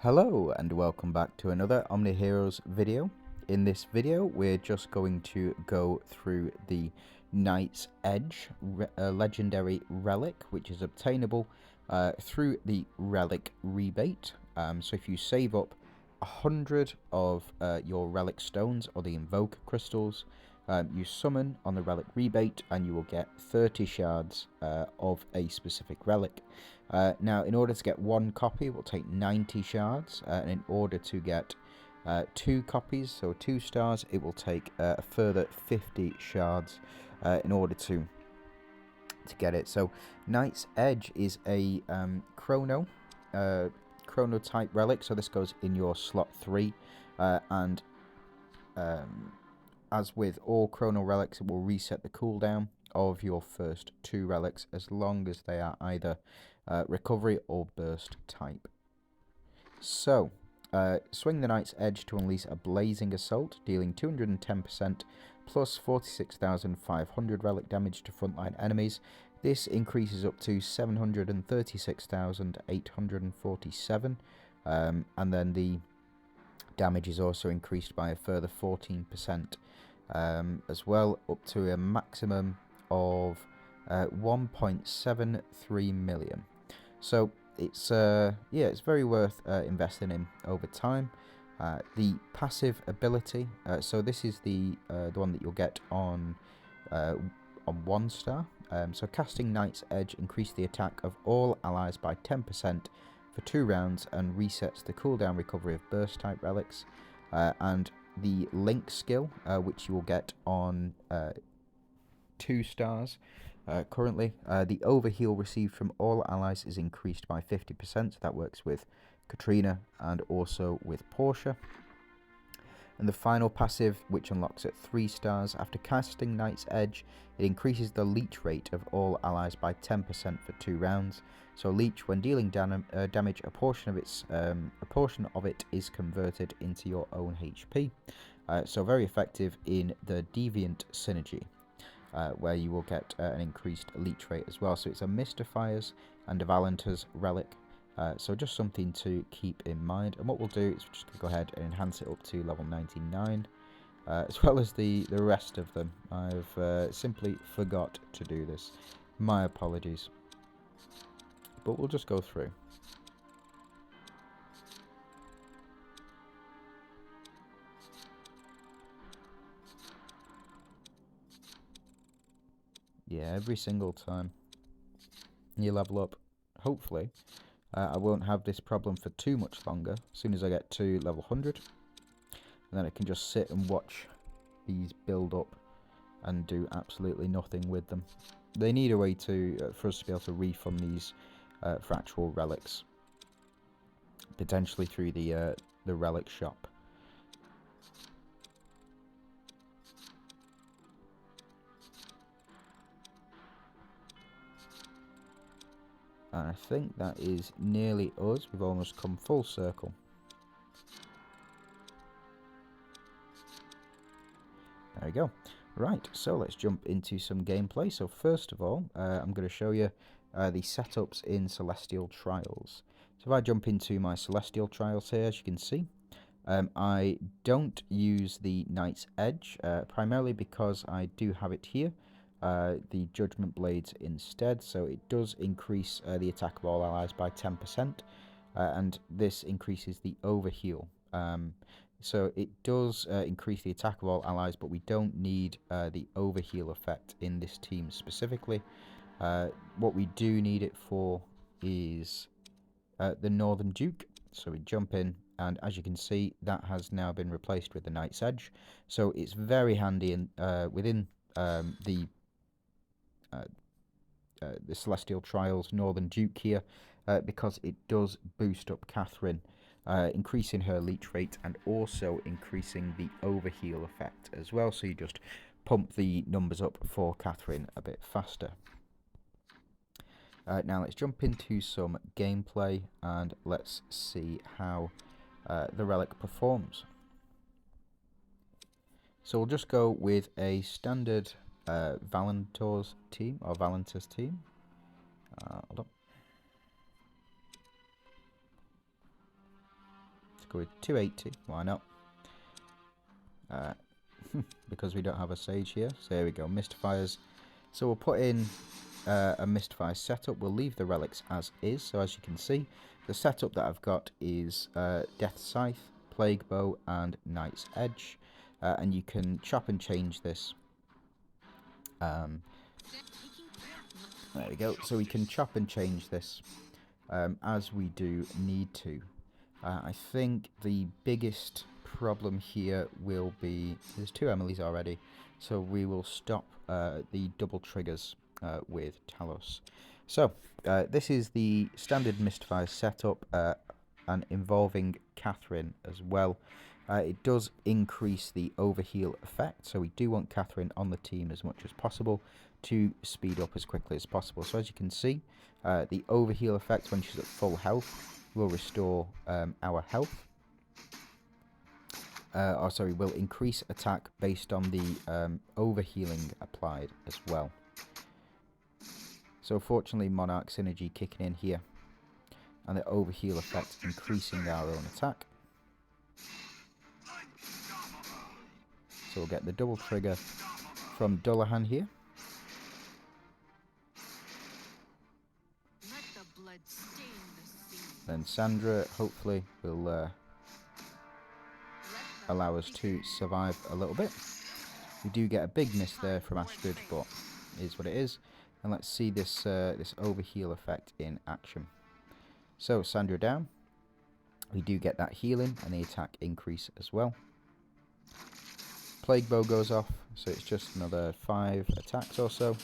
Hello and welcome back to another OMNIHEROES video. In this video we're just going to go through the Knight's Edge legendary relic, which is obtainable through the Relic rebate. So if you save up 100 of your relic stones or the invoker crystals, you summon on the relic rebate and you will get 30 shards of a specific relic. Now, in order to get one copy, it will take 90 shards, and in order to get 2 copies, so 2 stars, it will take a further 50 shards in order to get it. So, Knight's Edge is a chrono type relic, so this goes in your slot 3, and as with all chrono relics, it will reset the cooldown of your first 2 relics as long as they are either recovery or burst type. So, swing the Knight's Edge to unleash a blazing assault, dealing 210% plus 46,500 relic damage to frontline enemies. This increases up to 736,847, and then the damage is also increased by a further 14% as well, up to a maximum of 1.73 million. So it's it's very worth investing in over time. The passive ability, so this is the one that you'll get on 1 star. So casting Knight's Edge increase the attack of all allies by 10% for 2 rounds and resets the cooldown recovery of burst type relics. And the link skill, which you will get on 2 stars. Currently, the overheal received from all allies is increased by 50%, so that works with Katrina and also with Portia. And the final passive, which unlocks at 3 stars, after casting Knight's Edge, it increases the leech rate of all allies by 10% for 2 rounds. So leech, when dealing damage, a portion of it is converted into your own HP. So very effective in the Deviant synergy, where you will get an increased leech rate as well. So it's a Mystifiers and a Valenter's relic. So just something to keep in mind. And what we'll do is we're just going to go ahead and enhance it up to level 99, as well as the rest of them. I've simply forgot to do this. My apologies. But we'll just go through. Yeah, every single time you level up, hopefully, I won't have this problem for too much longer. As soon as I get to level 100, and then I can just sit and watch these build up and do absolutely nothing with them. They need a way to for us to be able to refund these for actual relics, potentially through the relic shop. And I think that is nearly us. We've almost come full circle. There we go. Right, so let's jump into some gameplay. So first of all, I'm going to show you the setups in Celestial Trials. So if I jump into my Celestial Trials here, as you can see, I don't use the Knight's Edge, primarily because I do have it here, the Judgment Blades instead, so it does increase the attack of all allies by 10%, and this increases the overheal. So it does increase the attack of all allies, but we don't need the overheal effect in this team specifically. What we do need it for is the Northern Duke. So we jump in, and as you can see, that has now been replaced with the Knight's Edge. So it's very handy in within the Celestial Trials Northern Duke here, because it does boost up Catherine, increasing her leech rate and also increasing the overheal effect as well. So you just pump the numbers up for Catherine a bit faster. Now let's jump into some gameplay and let's see how the relic performs. So we'll just go with a standard Valentor's team, or Valenter's team. Hold on. go with 280. Why not? Because we don't have a sage here. So there we go, Mystifiers. So we'll put in a Mystifier setup. We'll leave the relics as is. So as you can see, the setup that I've got is Death Scythe, Plague Bow, and Knight's Edge. And you can chop and change this. There we go. So we can chop and change this as we do need to. I think the biggest problem here will be, there's 2 Emilys already, so we will stop the double triggers with Talos. So this is the standard Mystifier setup and involving Catherine as well. It does increase the overheal effect, so we do want Catherine on the team as much as possible to speed up as quickly as possible. So as you can see, the overheal effect when she's at full health will restore our health. Will increase attack based on the overhealing applied as well. So fortunately, Monarch synergy kicking in here, and the overheal effect increasing our own attack. So we'll get the double trigger from Dullahan here. Then Sandra hopefully will allow us to survive a little bit. We do get a big miss there from Astrid, but it is what it is. And let's see this this overheal effect in action. So Sandra down. We do get that healing and the attack increase as well. Plague Bow goes off, so it's just another 5 attacks or so.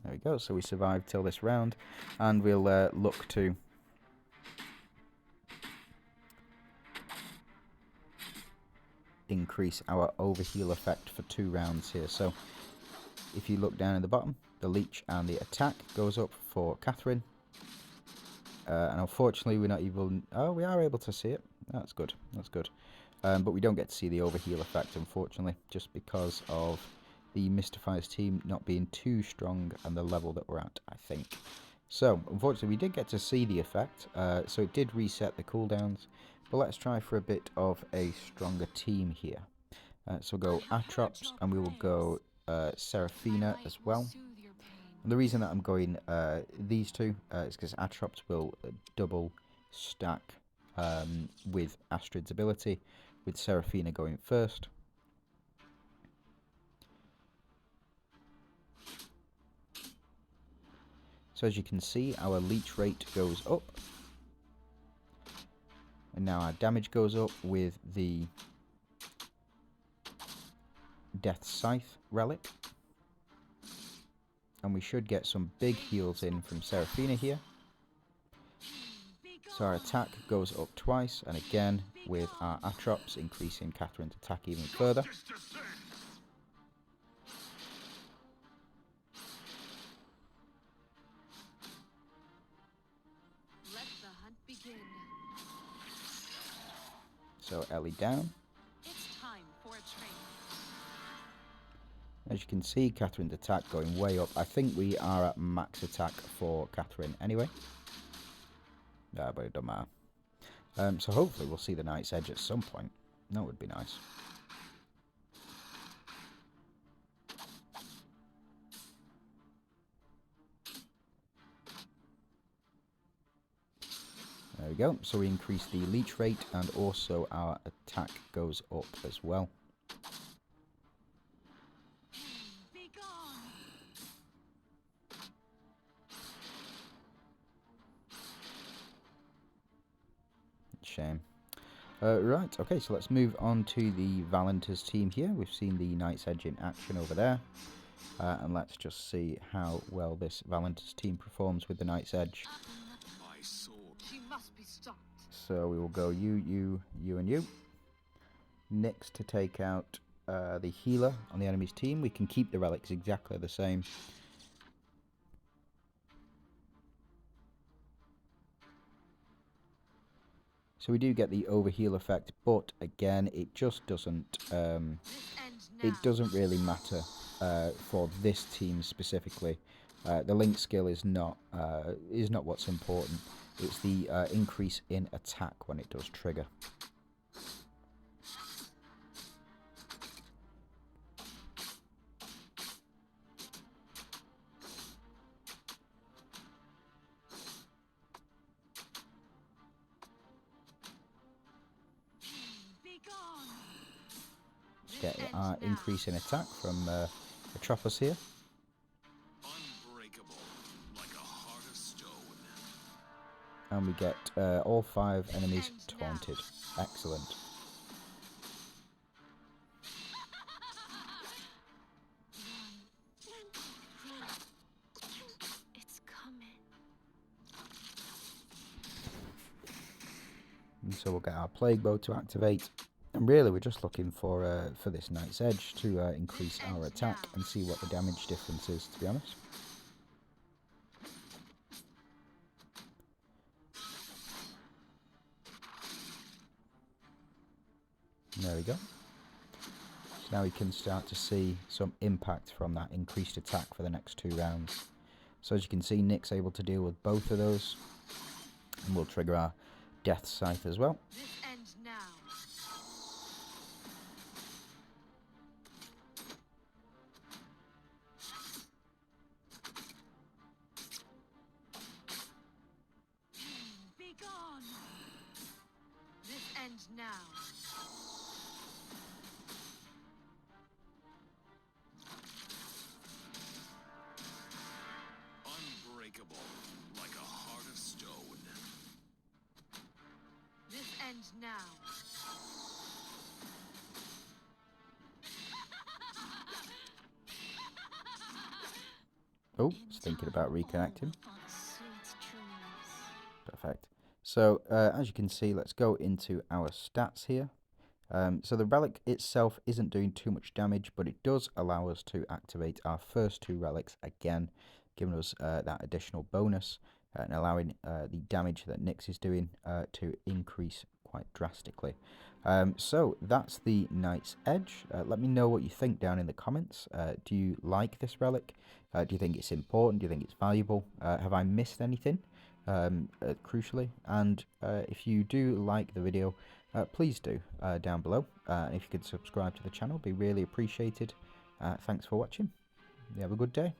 There we go, so we survived till this round, and we'll look to increase our overheal effect for 2 rounds here. So if you look down at the bottom, the leech and the attack goes up for Catherine. And unfortunately we're not even... Oh, we are able to see it. That's good, that's good. But we don't get to see the overheal effect, unfortunately, just because of the Mystifier's team not being too strong and the level that we're at, I think. So, unfortunately, we did get to see the effect, so it did reset the cooldowns. But let's try for a bit of a stronger team here. So we'll go Atrops, and we will go Seraphina as well. And the reason that I'm going these two is because Atrops will double stack with Astrid's ability, with Seraphina going first. So as you can see, our leech rate goes up. And now our damage goes up with the Death Scythe relic. And we should get some big heals in from Seraphina here. So our attack goes up twice, and again with our Atrops increasing Catherine's attack even further. So Ellie down. It's time for a train. As you can see, Catherine's attack going way up. I think we are at max attack for Catherine anyway. Yeah, but it doesn't matter. So hopefully we'll see the Knight's Edge at some point. That would be nice. There we go. So we increase the leech rate, and also our attack goes up as well. Shame. Right, okay, so let's move on to the Valenter's team here. We've seen the Knight's Edge in action over there. And let's just see how well this Valenter's team performs with the Knight's Edge. She must be stopped. So we will go you, and you. Next to take out the healer on the enemy's team. We can keep the relics exactly the same. So we do get the overheal effect, but again, it just doesn't it doesn't really matter for this team specifically. The link skill is not what's important. It's the increase in attack when it does trigger. Let's get our increase in attack from the choppers here. And we get all 5 enemies taunted. Excellent. It's coming. And so we'll get our plague bow to activate. And really we're just looking for this Knight's Edge to increase our attack and see what the damage difference is, to be honest. There we go. So now we can start to see some impact from that increased attack for the next 2 rounds. So as you can see, Nick's able to deal with both of those. And we'll trigger our Death Scythe as well. This ends now. Be gone. This ends now. Unbreakable, like a heart of stone. This ends now. Oh, it's thinking about reconnecting. Sweet dreams. Perfect. So as you can see, let's go into our stats here. So the relic itself isn't doing too much damage, but it does allow us to activate our first 2 relics again, giving us that additional bonus and allowing the damage that Nyx is doing to increase quite drastically. So that's the Knight's Edge. Let me know what you think down in the comments. Do you like this relic? Do you think it's important? Do you think it's valuable? Have I missed anything? Crucially, and if you do like the video, please do down below. If you could subscribe to the channel, be really appreciated. Thanks for watching. You have a good day.